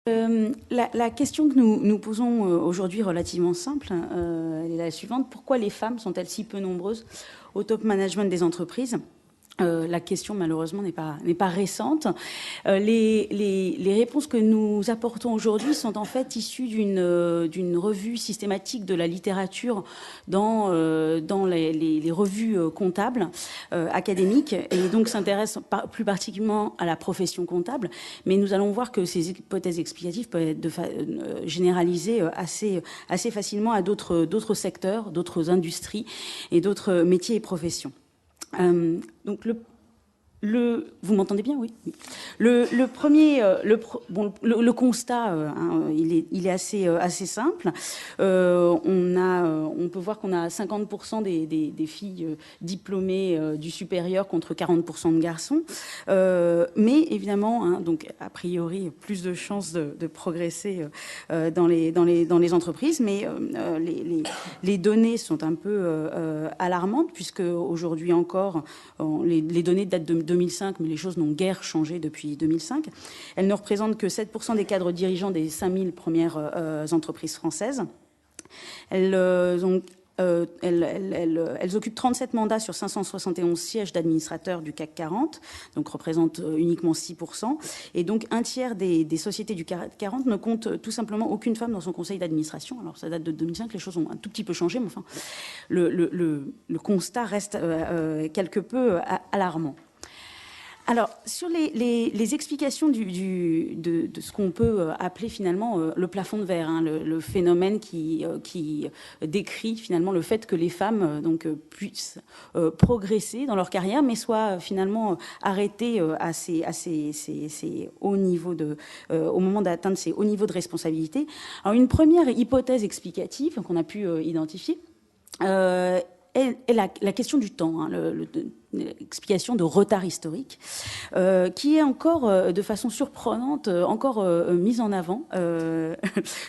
La question que nous posons aujourd'hui, relativement simple, elle est la suivante. Pourquoi les femmes sont-elles si peu nombreuses au top management des entreprises ? La question, malheureusement, n'est pas récente. Les réponses que nous apportons aujourd'hui sont en fait issues d'une revue systématique de la littérature dans les revues comptables académiques, et donc s'intéressent plus particulièrement à la profession comptable. Mais nous allons voir que ces hypothèses explicatives peuvent être généralisées assez facilement à d'autres secteurs, d'autres industries et d'autres métiers et professions. Donc vous m'entendez bien, oui. Le premier, le constat, il est assez simple. On peut voir qu'on a 50% des filles diplômées du supérieur contre 40% de garçons. Mais évidemment, donc a priori, plus de chances de progresser dans les entreprises. Mais les données sont un peu alarmantes, puisque aujourd'hui encore, les données datent de 2005, mais les choses n'ont guère changé depuis 2005. Elles ne représentent que 7% des cadres dirigeants des 5000 premières entreprises françaises. Elles occupent 37 mandats sur 571 sièges d'administrateurs du CAC 40, donc représentent uniquement 6%. Et donc un tiers des sociétés du CAC 40 ne compte tout simplement aucune femme dans son conseil d'administration. Alors ça date de 2005, les choses ont un tout petit peu changé, mais enfin, le constat reste quelque peu alarmant. Alors, sur les explications de ce qu'on peut appeler finalement le plafond de verre, le phénomène qui décrit finalement le fait que les femmes puissent progresser dans leur carrière, mais soient finalement arrêtées à ces hauts niveaux au moment d'atteindre ces hauts niveaux de responsabilité. Alors, une première hypothèse explicative qu'on a pu identifier est la question du temps, l'explication de retard historique, qui est encore, de façon surprenante, encore mise en avant.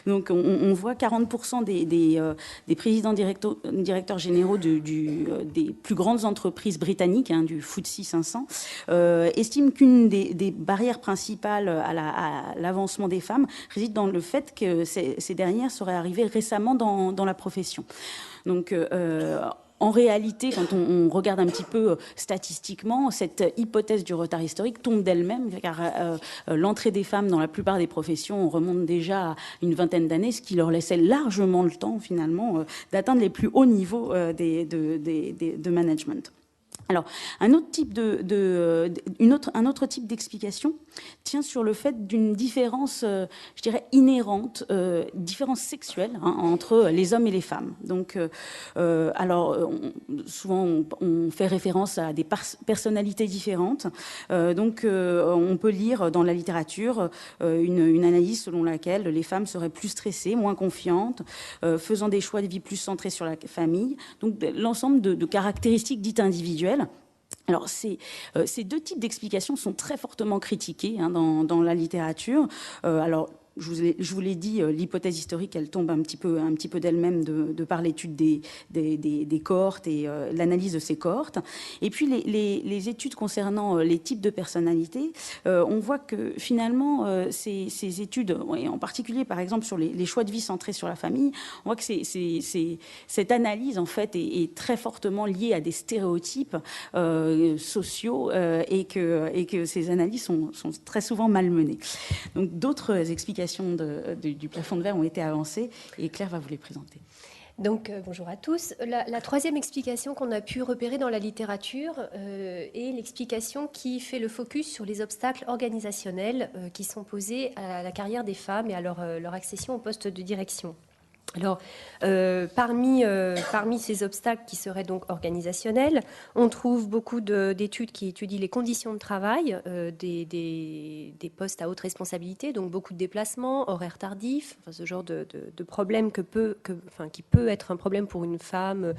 Donc, on voit 40% des présidents directeurs généraux des plus grandes entreprises britanniques, du FTSE 500, estiment qu'une des barrières principales à l'avancement des femmes réside dans le fait que ces dernières seraient arrivées récemment dans la profession. Donc, en réalité, quand on regarde un petit peu statistiquement, cette hypothèse du retard historique tombe d'elle-même, car l'entrée des femmes dans la plupart des professions remonte déjà à une vingtaine d'années, ce qui leur laissait largement le temps, finalement, d'atteindre les plus hauts niveaux de management. Alors, un autre type d'explication tient sur le fait d'une différence, je dirais, inhérente, différence sexuelle entre les hommes et les femmes. Donc, souvent, on fait référence à des personnalités différentes. On peut lire dans la littérature une analyse selon laquelle les femmes seraient plus stressées, moins confiantes, faisant des choix de vie plus centrés sur la famille. Donc, l'ensemble de caractéristiques dites individuelles. Alors, ces deux types d'explications sont très fortement critiqués dans la littérature. Je vous l'ai dit, l'hypothèse historique, elle tombe un petit peu d'elle-même de par l'étude des cohortes et l'analyse de ces cohortes. Et puis les études concernant les types de personnalités, on voit que finalement ces études, et en particulier par exemple sur les choix de vie centrés sur la famille, on voit que cette analyse en fait est très fortement liée à des stéréotypes sociaux et que ces analyses sont très souvent malmenées. Donc d'autres explications du plafond de verre ont été avancées et Claire va vous les présenter. Donc, bonjour à tous. La troisième explication qu'on a pu repérer dans la littérature est l'explication qui fait le focus sur les obstacles organisationnels qui sont posés à la carrière des femmes et à leur accession au poste de direction. Alors, parmi ces obstacles qui seraient donc organisationnels, on trouve beaucoup d'études qui étudient les conditions de travail des postes à haute responsabilité, donc beaucoup de déplacements, horaires tardifs, ce genre de problème qui peut être un problème pour une femme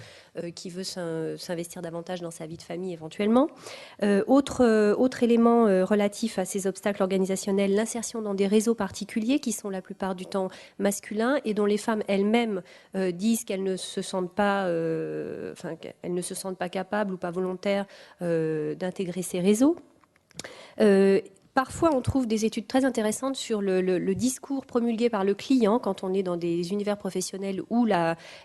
qui veut s'investir davantage dans sa vie de famille éventuellement. Autre élément relatif à ces obstacles organisationnels, l'insertion dans des réseaux particuliers qui sont la plupart du temps masculins et dont les femmes elles-mêmes disent qu'elles ne se sentent pas, capables ou pas volontaires d'intégrer ces réseaux. Parfois, on trouve des études très intéressantes sur le discours promulgué par le client quand on est dans des univers professionnels où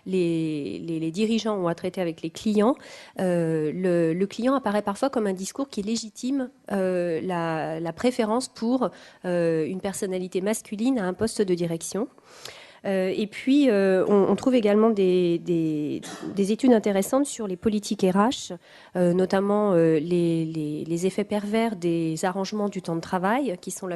les dirigeants ont à traiter avec les clients. Le client apparaît parfois comme un discours qui légitime la préférence pour une personnalité masculine à un poste de direction. Et puis, on trouve également des études intéressantes sur les politiques RH, notamment les effets pervers des arrangements du temps de travail, qui sont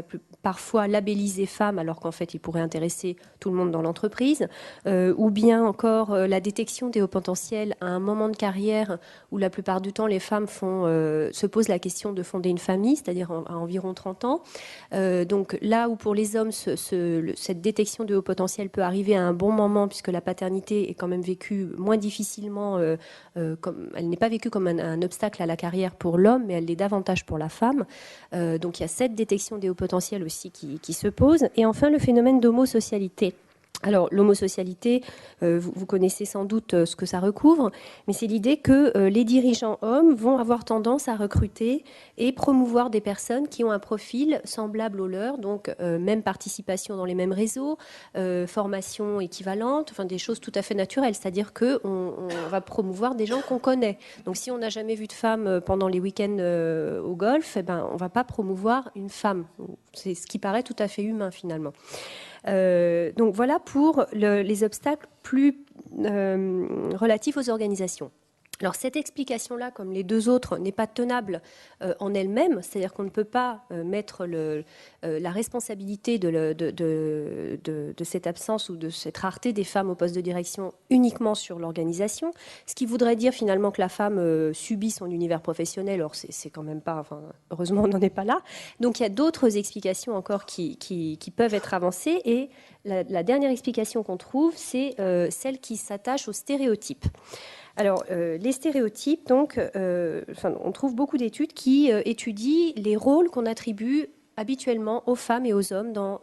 parfois labellisés femmes, alors qu'en fait, ils pourraient intéresser tout le monde dans l'entreprise, ou bien encore la détection des hauts potentiels à un moment de carrière où la plupart du temps, les femmes se posent la question de fonder une famille, c'est-à-dire à environ 30 ans. Donc là où pour les hommes, cette détection de hauts potentiels peut arriver à un bon moment, puisque la paternité est quand même vécue moins difficilement, elle n'est pas vécue comme un obstacle à la carrière pour l'homme, mais elle l'est davantage pour la femme. Donc il y a cette détection des hauts potentiels aussi qui se pose. Et enfin, le phénomène d'homosocialité. Alors, l'homosocialité, vous connaissez sans doute ce que ça recouvre, mais c'est l'idée que les dirigeants hommes vont avoir tendance à recruter et promouvoir des personnes qui ont un profil semblable au leur, donc même participation dans les mêmes réseaux, formation équivalente, enfin des choses tout à fait naturelles, c'est-à-dire qu'on va promouvoir des gens qu'on connaît. Donc, si on n'a jamais vu de femme pendant les week-ends au golf, eh ben, on ne va pas promouvoir une femme. C'est ce qui paraît tout à fait humain, finalement. Donc voilà pour les obstacles plus relatifs aux organisations. Alors cette explication-là, comme les deux autres, n'est pas tenable en elle-même, c'est-à-dire qu'on ne peut pas mettre la responsabilité de cette absence ou de cette rareté des femmes au poste de direction uniquement sur l'organisation, ce qui voudrait dire finalement que la femme subit son univers professionnel, or c'est quand même pas, enfin, heureusement on n'en est pas là. Donc il y a d'autres explications encore qui peuvent être avancées, et la dernière explication qu'on trouve, c'est celle qui s'attache aux stéréotypes. Alors, les stéréotypes, donc, on trouve beaucoup d'études qui étudient les rôles qu'on attribue habituellement aux femmes et aux hommes dans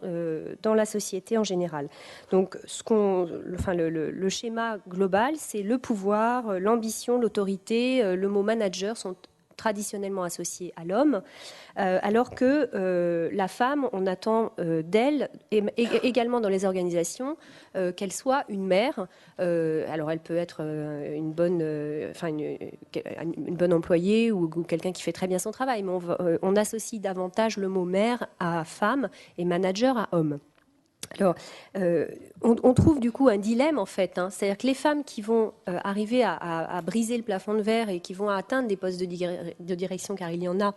la société en général. Donc, le schéma global, c'est le pouvoir, l'ambition, l'autorité. Le mot manager sont traditionnellement associés à l'homme, alors que la femme, on attend d'elle, et également dans les organisations, qu'elle soit une mère. Alors elle peut être une bonne employée ou quelqu'un qui fait très bien son travail, mais on associe davantage le mot mère à femme et manager à homme. Alors, on trouve du coup un dilemme en fait, hein. C'est-à-dire que les femmes qui vont arriver à briser le plafond de verre et qui vont atteindre des postes de direction, car il y en a,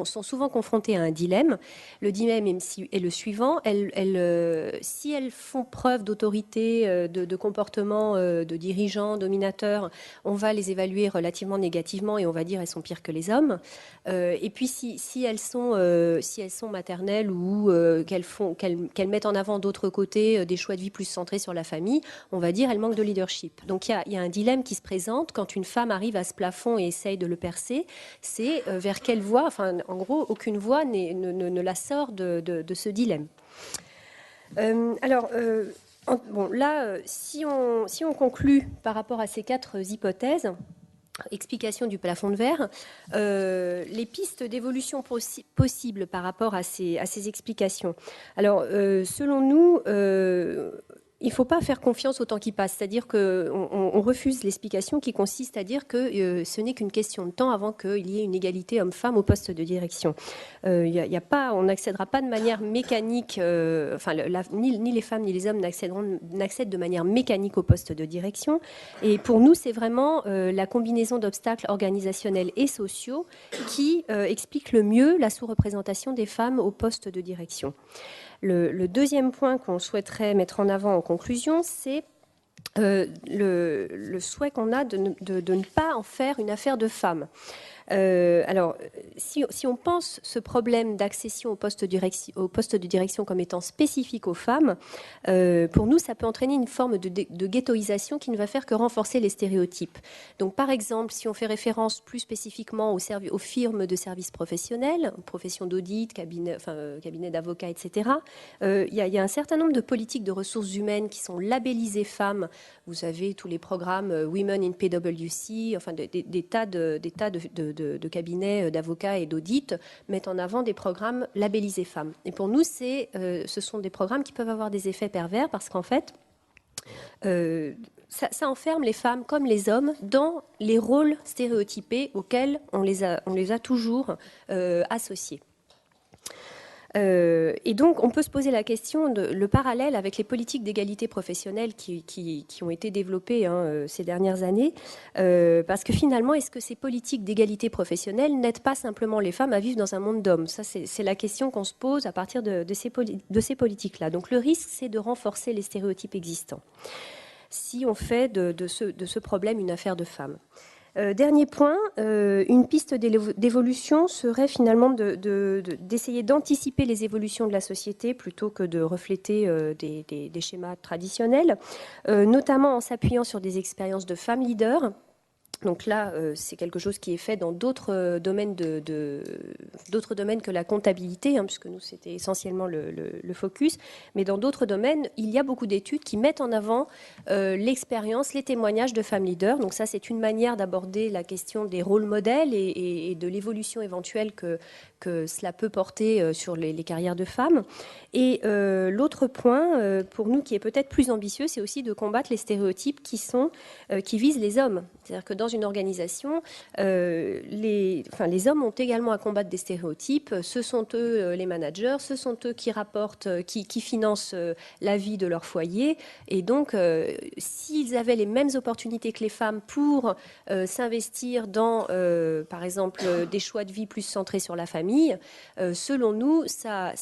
sont souvent confrontées à un dilemme. Le dilemme est le suivant, si elles font preuve d'autorité, de comportement de dirigeants, dominateurs, on va les évaluer relativement négativement et on va dire elles sont pires que les hommes. Et puis si elles sont maternelles ou qu'elles mettent en avant d'autres côtés, des choix de vie plus centrés sur la famille, on va dire elle manque de leadership. Donc il y a un dilemme qui se présente quand une femme arrive à ce plafond et essaye de le percer, c'est vers quelle voie, enfin en gros aucune voie ne la sort de ce dilemme. Si on conclut par rapport à ces 4 hypothèses, explication du plafond de verre, les pistes d'évolution possibles par rapport à ces explications. Alors, selon nous, il ne faut pas faire confiance au temps qui passe. C'est-à-dire qu'on refuse l'explication qui consiste à dire que ce n'est qu'une question de temps avant qu'il y ait une égalité homme-femme au poste de direction. On n'accédera pas de manière mécanique, ni les femmes ni les hommes n'accèdent de manière mécanique au poste de direction. Et pour nous, c'est vraiment la combinaison d'obstacles organisationnels et sociaux qui explique le mieux la sous-représentation des femmes au poste de direction. Le deuxième point qu'on souhaiterait mettre en avant en conclusion, c'est le souhait qu'on a de ne pas en faire une affaire de femmes. Alors, si on pense ce problème d'accession au poste de direction comme étant spécifique aux femmes, pour nous, ça peut entraîner une forme de ghettoisation qui ne va faire que renforcer les stéréotypes. Donc, par exemple, si on fait référence plus spécifiquement aux firmes de services professionnels, professions d'audit, cabinet d'avocats, etc., il y a un certain nombre de politiques de ressources humaines qui sont labellisées femmes. Vous savez, tous les programmes Women in PwC, enfin des tas de de cabinets d'avocats et d'audit mettent en avant des programmes labellisés femmes. Et pour nous, ce sont des programmes qui peuvent avoir des effets pervers parce qu'en fait, ça enferme les femmes comme les hommes dans les rôles stéréotypés auxquels on les a toujours associés. Et donc, on peut se poser la question le parallèle avec les politiques d'égalité professionnelle qui ont été développées ces dernières années, parce que finalement, est-ce que ces politiques d'égalité professionnelle n'aident pas simplement les femmes à vivre dans un monde d'hommes? Ça, c'est la question qu'on se pose à partir de ces politiques-là. Donc, le risque, c'est de renforcer les stéréotypes existants, si on fait de ce problème une affaire de femmes. Dernier point, une piste d'évolution serait finalement d'essayer d'anticiper les évolutions de la société plutôt que de refléter des schémas traditionnels, notamment en s'appuyant sur des expériences de femmes leaders. Donc là, c'est quelque chose qui est fait dans d'autres domaines, d'autres domaines que la comptabilité, puisque nous, c'était essentiellement le focus. Mais dans d'autres domaines, il y a beaucoup d'études qui mettent en avant l'expérience, les témoignages de femmes leaders. Donc ça, c'est une manière d'aborder la question des rôles modèles et de l'évolution éventuelle que cela peut porter sur les carrières de femmes. Et l'autre point, pour nous, qui est peut-être plus ambitieux, c'est aussi de combattre les stéréotypes qui visent les hommes. C'est-à-dire que dans une organisation, les hommes ont également à combattre des stéréotypes. Ce sont eux les managers, ce sont eux qui rapportent, qui financent la vie de leur foyer. Et donc, s'ils avaient les mêmes opportunités que les femmes pour s'investir dans, par exemple, des choix de vie plus centrés sur la famille, selon nous, ça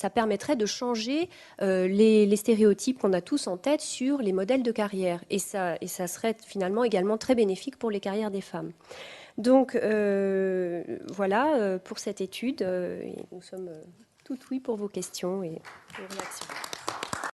permettrait de changer les stéréotypes qu'on a tous en tête sur les modèles de carrière. Et ça serait finalement également très bénéfique pour les carrières des femmes. Donc voilà pour cette étude. Et nous sommes tout oui pour vos questions et vos réactions.